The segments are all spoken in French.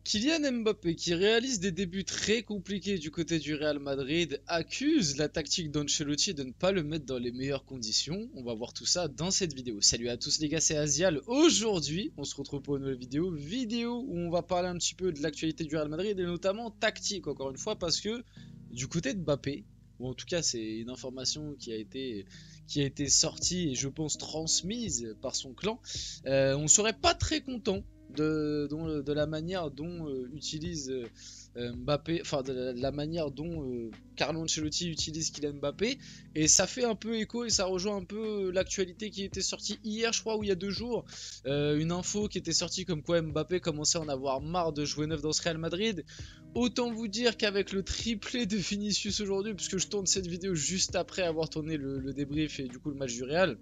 Kylian Mbappé, qui réalise des débuts très compliqués du côté du Real Madrid, accuse la tactique d'Ancelotti de ne pas le mettre dans les meilleures conditions. On va voir tout ça dans cette vidéo. Salut à tous les gars, c'est Azial. Aujourd'hui, on se retrouve pour une nouvelle vidéo où on va parler un petit peu de l'actualité du Real Madrid et notamment tactique, encore une fois, parce que du côté de Mbappé, ou en tout cas c'est une information qui a été sortie et je pense transmise par son clan, on serait pas très content de la manière dont utilise Mbappé, enfin de la manière dont Carlo Ancelotti utilise Kylian Mbappé, et ça fait un peu écho et ça rejoint un peu l'actualité qui était sortie hier, je crois, ou il y a 2 jours, une info qui était sortie comme quoi Mbappé commençait à en avoir marre de jouer neuf dans ce Real Madrid. Autant vous dire qu'avec le triplé de Vinicius aujourd'hui, puisque je tourne cette vidéo juste après avoir tourné le débrief et du coup le match du Real,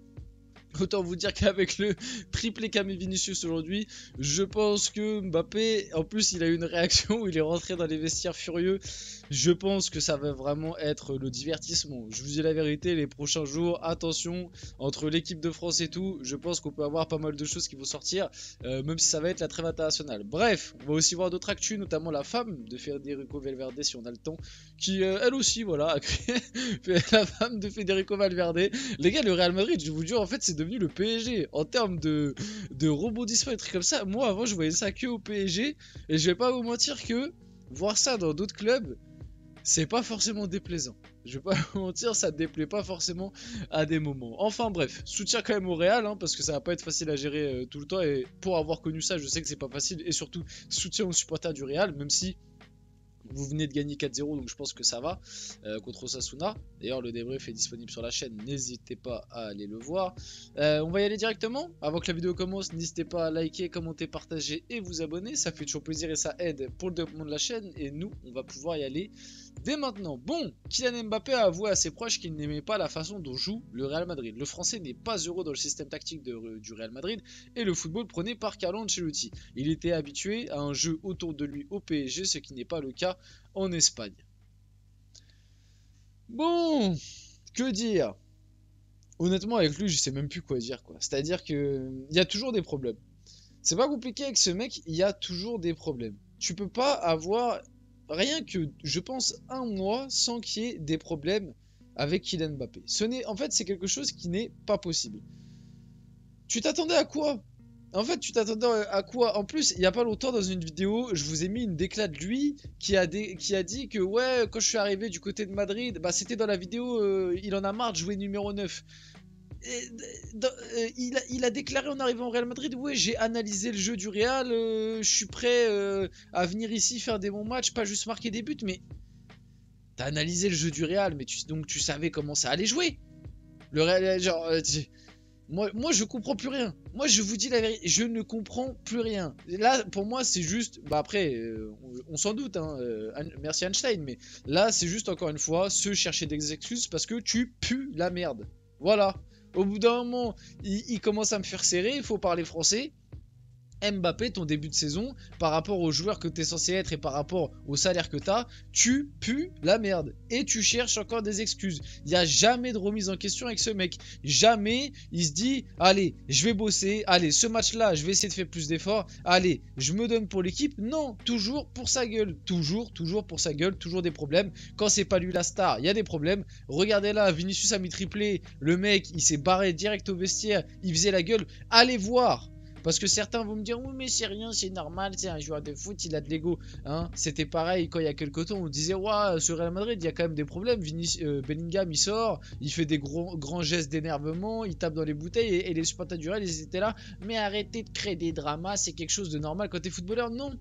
autant vous dire qu'avec le triplé qu'a mis Vinicius aujourd'hui, je pense que Mbappé, en plus il a eu une réaction où il est rentré dans les vestiaires furieux. Je pense que ça va vraiment être le divertissement. Je vous dis la vérité, les prochains jours, attention, entre l'équipe de France et tout, je pense qu'on peut avoir pas mal de choses qui vont sortir, même si ça va être la trêve internationale. Bref, on va aussi voir d'autres actus, notamment la femme de Federico Valverde, si on a le temps, qui elle aussi, voilà, a créé la femme de Federico Valverde. Les gars, le Real Madrid, je vous jure, en fait, c'est devenu le PSG en termes de rebondissement et trucs comme ça. Moi, avant, je voyais ça que au PSG, et je vais pas vous mentir que voir ça dans d'autres clubs, c'est pas forcément déplaisant. Je vais pas vous mentir, ça déplaît pas forcément à des moments. Enfin bref, soutien quand même au Real, hein, parce que ça va pas être facile à gérer tout le temps, et pour avoir connu ça, je sais que c'est pas facile, et surtout soutien aux supporters du Real, même si vous venez de gagner 4-0, donc je pense que ça va contre Osasuna. D'ailleurs, le débrief est disponible sur la chaîne, n'hésitez pas à aller le voir. On va y aller directement. Avant que la vidéo commence, n'hésitez pas à liker, commenter, partager et vous abonner. Ça fait toujours plaisir et ça aide pour le développement de la chaîne. Et nous, on va pouvoir y aller dès maintenant. Bon, Kylian Mbappé a avoué à ses proches qu'il n'aimait pas la façon dont joue le Real Madrid. Le Français n'est pas heureux dans le système tactique du Real Madrid et le football prôné par Carlo Ancelotti. Il était habitué à un jeu autour de lui au PSG, ce qui n'est pas le cas en Espagne. Bon, que dire? Honnêtement, avec lui, je sais même plus quoi dire, quoi. C'est-à-dire que il y a toujours des problèmes. C'est pas compliqué avec ce mec, il y a toujours des problèmes. Tu peux pas avoir rien que, je pense, un mois sans qu'il y ait des problèmes avec Kylian Mbappé. En fait, c'est quelque chose qui n'est pas possible. Tu t'attendais à quoi? En fait, tu t'attendais à quoi? En plus, il y a pas longtemps, dans une vidéo, je vous ai mis une déclat de lui qui a dit que ouais, quand je suis arrivé du côté de Madrid, bah c'était dans la vidéo, il en a marre de jouer numéro 9. Et, il a déclaré en arrivant au Real Madrid, ouais, j'ai analysé le jeu du Real, je suis prêt à venir ici faire des bons matchs, pas juste marquer des buts, mais t'as analysé le jeu du Real, mais donc tu savais comment ça allait jouer. Le Real, genre, moi, je comprends plus rien. Moi, je vous dis la vérité, je ne comprends plus rien. Là, pour moi, c'est juste... Bah après, on s'en doute, hein, merci Einstein, mais là, c'est juste, encore une fois, se chercher des excuses parce que tu pues la merde. Voilà. Au bout d'un moment, il commence à me faire serrer, il faut parler français. Mbappé, ton début de saison, par rapport aux joueurs que tu es censé être et par rapport au salaire que tu as, tu pues la merde. Et tu cherches encore des excuses. Il n'y a jamais de remise en question avec ce mec. Jamais il se dit, allez, je vais bosser. Allez, ce match-là, je vais essayer de faire plus d'efforts. Allez, je me donne pour l'équipe. Non, toujours pour sa gueule. Toujours pour sa gueule. Toujours des problèmes. Quand c'est pas lui la star, il y a des problèmes. Regardez là, Vinicius a mis triplé. Le mec, il s'est barré direct au vestiaire. Il faisait la gueule. Allez voir. Parce que certains vont me dire, oui mais c'est rien, c'est normal, c'est un joueur de foot, il a de l'ego. Hein, c'était pareil quand il y a quelques temps, on disait, ouais, sur Real Madrid, il y a quand même des problèmes. Bellingham, il sort, il fait des grands gestes d'énervement, il tape dans les bouteilles, et les supporters du Real, ils étaient là. Mais arrêtez de créer des dramas, c'est quelque chose de normal quand t'es footballeur. Non,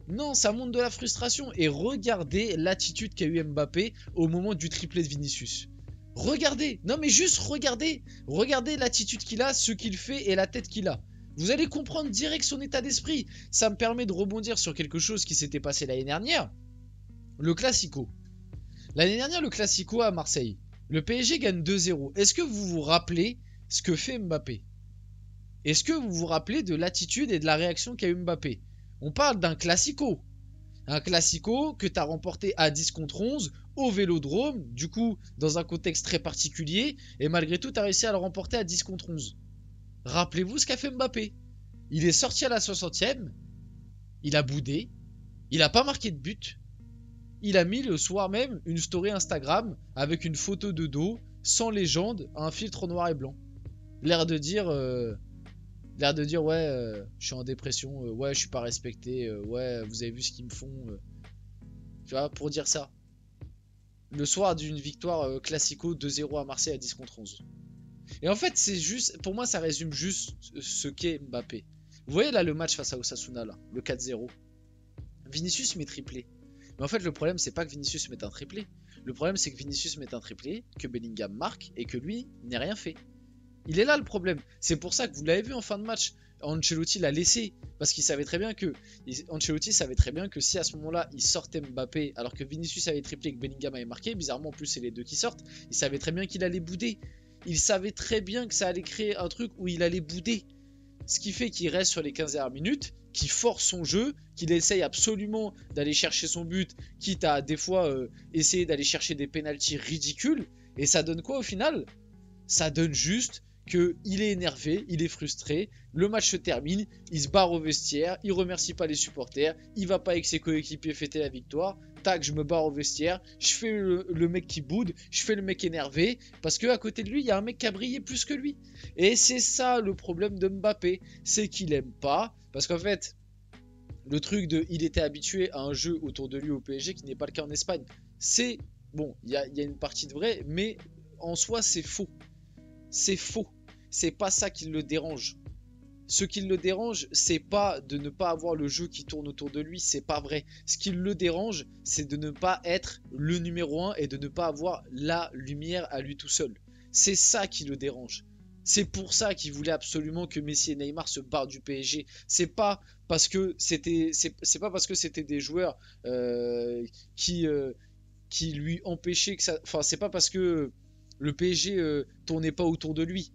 non, ça montre de la frustration. Et regardez l'attitude qu'a eu Mbappé au moment du triplé de Vinicius. Regardez, non mais juste regardez. Regardez l'attitude qu'il a, ce qu'il fait et la tête qu'il a. Vous allez comprendre direct son état d'esprit. Ça me permet de rebondir sur quelque chose qui s'était passé l'année dernière. Le Classico. L'année dernière, le Classico à Marseille. Le PSG gagne 2-0. Est-ce que vous vous rappelez ce que fait Mbappé? Est-ce que vous vous rappelez de l'attitude et de la réaction qu'a eu Mbappé? On parle d'un Classico. Un Classico que tu as remporté à 10 contre 11 au Vélodrome. Du coup, dans un contexte très particulier. Et malgré tout, tu as réussi à le remporter à 10 contre 11. Rappelez-vous ce qu'a fait Mbappé. Il est sorti à la 60e, il a boudé, Il a pas marqué de but. Il a mis le soir même une story Instagram avec une photo de dos, sans légende, un filtre en noir et blanc. L'air de dire, ouais, je suis en dépression, ouais, je suis pas respecté, ouais, vous avez vu ce qu'ils me font. Tu vois, pour dire ça. Le soir d'une victoire classico 2-0 à Marseille à 10 contre 11. Et en fait, c'est juste, pour moi, ça résume juste ce qu'est Mbappé. Vous voyez là le match face à Osasuna, là, le 4-0. Vinicius met triplé. Mais en fait, le problème, c'est pas que Vinicius mette un triplé. Le problème, c'est que Vinicius mette un triplé, que Bellingham marque et que lui n'ait rien fait. Il est là le problème. C'est pour ça que vous l'avez vu en fin de match. Ancelotti l'a laissé parce qu'il savait très bien que Ancelotti savait très bien que si à ce moment-là il sortait Mbappé alors que Vinicius avait triplé et que Bellingham avait marqué, bizarrement en plus c'est les deux qui sortent, il savait très bien qu'il allait bouder. Il savait très bien que ça allait créer un truc où il allait bouder. Ce qui fait qu'il reste sur les 15 dernières minutes, qu'il force son jeu, qu'il essaye absolument d'aller chercher son but, quitte à des fois essayer d'aller chercher des pénaltys ridicules. Et ça donne quoi au final? Ça donne juste qu'il est énervé, il est frustré, le match se termine, il se barre au vestiaire, il remercie pas les supporters, il va pas avec ses coéquipiers fêter la victoire, tac, je me barre au vestiaire, je fais le mec qui boude, je fais le mec énervé, parce qu'à côté de lui, il y a un mec qui a brillé plus que lui. Et c'est ça le problème de Mbappé, c'est qu'il aime pas, parce qu'en fait, le truc de il était habitué à un jeu autour de lui au PSG qui n'est pas le cas en Espagne, c'est, bon, il y a une partie de vrai, mais en soi c'est faux. C'est faux. C'est pas ça qui le dérange. Ce qui le dérange, c'est pas de ne pas avoir le jeu qui tourne autour de lui, c'est pas vrai. Ce qui le dérange, c'est de ne pas être le numéro 1 et de ne pas avoir la lumière à lui tout seul. C'est ça qui le dérange. C'est pour ça qu'il voulait absolument que Messi et Neymar se barrent du PSG. C'est pas parce que c'était des joueurs qui lui empêchaient que ça. Enfin, c'est pas parce que le PSG tournait pas autour de lui.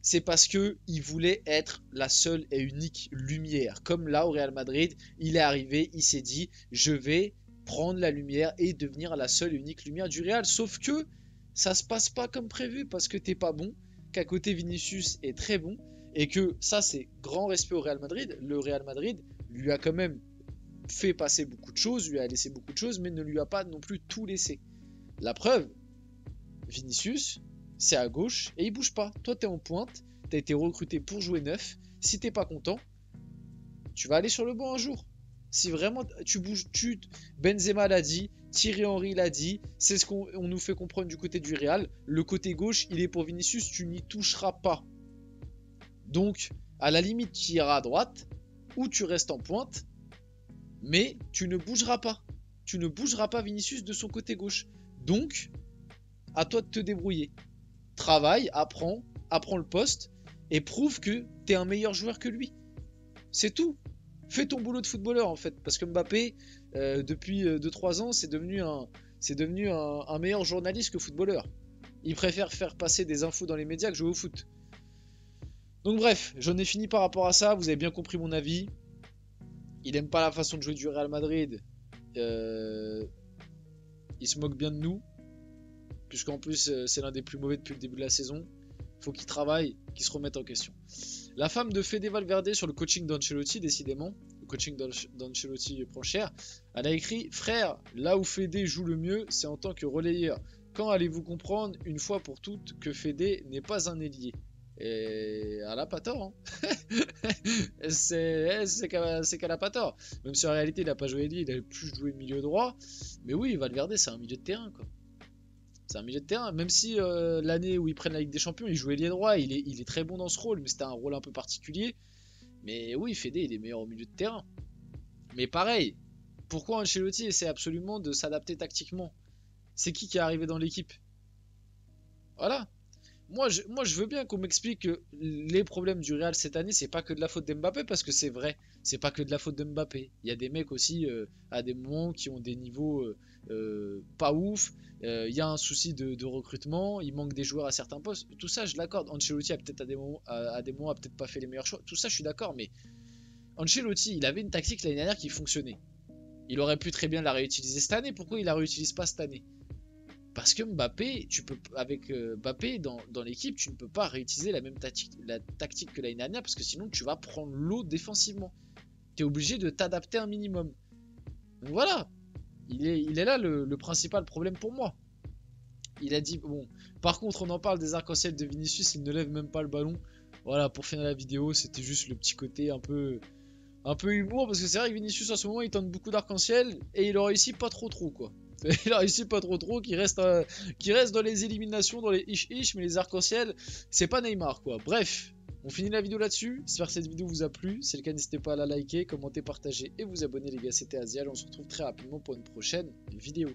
C'est parce que il voulait être la seule et unique lumière. Comme là au Real Madrid, il est arrivé, il s'est dit je vais prendre la lumière et devenir la seule et unique lumière du Real. Sauf que ça se passe pas comme prévu parce que t'es pas bon, qu'à côté Vinicius est très bon et que ça c'est grand respect au Real Madrid. Le Real Madrid lui a quand même fait passer beaucoup de choses, lui a laissé beaucoup de choses, mais ne lui a pas non plus tout laissé. La preuve, Vinicius, c'est à gauche et il bouge pas. Toi, t'es en pointe, t'as été recruté pour jouer neuf. Si t'es pas content, tu vas aller sur le banc un jour. Si vraiment tu bouges, Benzema l'a dit, Thierry Henry l'a dit, c'est ce qu'on nous fait comprendre du côté du Real. Le côté gauche, il est pour Vinicius, tu n'y toucheras pas. Donc, à la limite, tu iras à droite ou tu restes en pointe, mais tu ne bougeras pas. Tu ne bougeras pas Vinicius de son côté gauche. Donc, à toi de te débrouiller. Travaille, apprends le poste et prouve que t'es un meilleur joueur que lui. C'est tout. Fais ton boulot de footballeur en fait. Parce que Mbappé, depuis 2-3 ans, c'est devenu un meilleur journaliste que footballeur. Il préfère faire passer des infos dans les médias que jouer au foot. Donc bref, j'en ai fini par rapport à ça. Vous avez bien compris mon avis. Il aime pas la façon de jouer du Real Madrid. Il se moque bien de nous. Puisqu'en plus c'est l'un des plus mauvais depuis le début de la saison. Faut qu'il travaille, qu'il se remette en question. La femme de Fede Valverde sur le coaching d'Ancelotti, décidément, le coaching d'Ancelotti prend cher, elle a écrit « Frère, là où Fede joue le mieux, c'est en tant que relayeur. Quand allez-vous comprendre, une fois pour toutes, que Fede n'est pas un ailier ?» Et elle a pas tort, hein. c'est qu'elle a pas tort. Même si en réalité il a pas joué ailier, il a plus joué milieu droit. Mais oui, Valverde c'est un milieu de terrain, quoi. C'est un milieu de terrain, même si l'année où ils prennent la Ligue des Champions, il jouait ailier droit, il est très bon dans ce rôle, mais c'était un rôle un peu particulier. Mais oui, Fede, il est meilleur au milieu de terrain. Mais pareil, pourquoi Ancelotti essaie absolument de s'adapter tactiquement? C'est qui est arrivé dans l'équipe? Voilà. Moi, je veux bien qu'on m'explique que les problèmes du Real cette année, c'est pas que de la faute d'Mbappé, parce que c'est vrai, c'est pas que de la faute d'Mbappé. Il y a des mecs aussi, à des moments, qui ont des niveaux pas ouf. Il y a un souci de recrutement, il manque des joueurs à certains postes. Tout ça, je l'accorde. Ancelotti a peut-être à des moments a peut-être pas fait les meilleurs choix. Tout ça, je suis d'accord, mais Ancelotti, il avait une tactique l'année dernière qui fonctionnait. Il aurait pu très bien la réutiliser cette année. Pourquoi il la réutilise pas cette année? Parce que Mbappé, avec Mbappé dans l'équipe, tu ne peux pas réutiliser la tactique que l'année dernière parce que sinon tu vas prendre l'eau défensivement. Tu es obligé de t'adapter un minimum. Donc voilà, il est là le principal problème pour moi. Il a dit, bon, par contre, on en parle des arcs-en-ciel de Vinicius, il ne lève même pas le ballon. Voilà, pour finir la vidéo, c'était juste le petit côté un peu humour, parce que c'est vrai que Vinicius en ce moment il tente beaucoup d'arc-en-ciel et il en réussit pas trop quoi. Il a réussi pas trop, qui reste dans les éliminations, dans les ish, mais les arcs-en-ciel, c'est pas Neymar quoi. Bref, on finit la vidéo là-dessus. J'espère que cette vidéo vous a plu. Si c'est le cas, n'hésitez pas à la liker, commenter, partager et vous abonner les gars. C'était Azial. On se retrouve très rapidement pour une prochaine vidéo.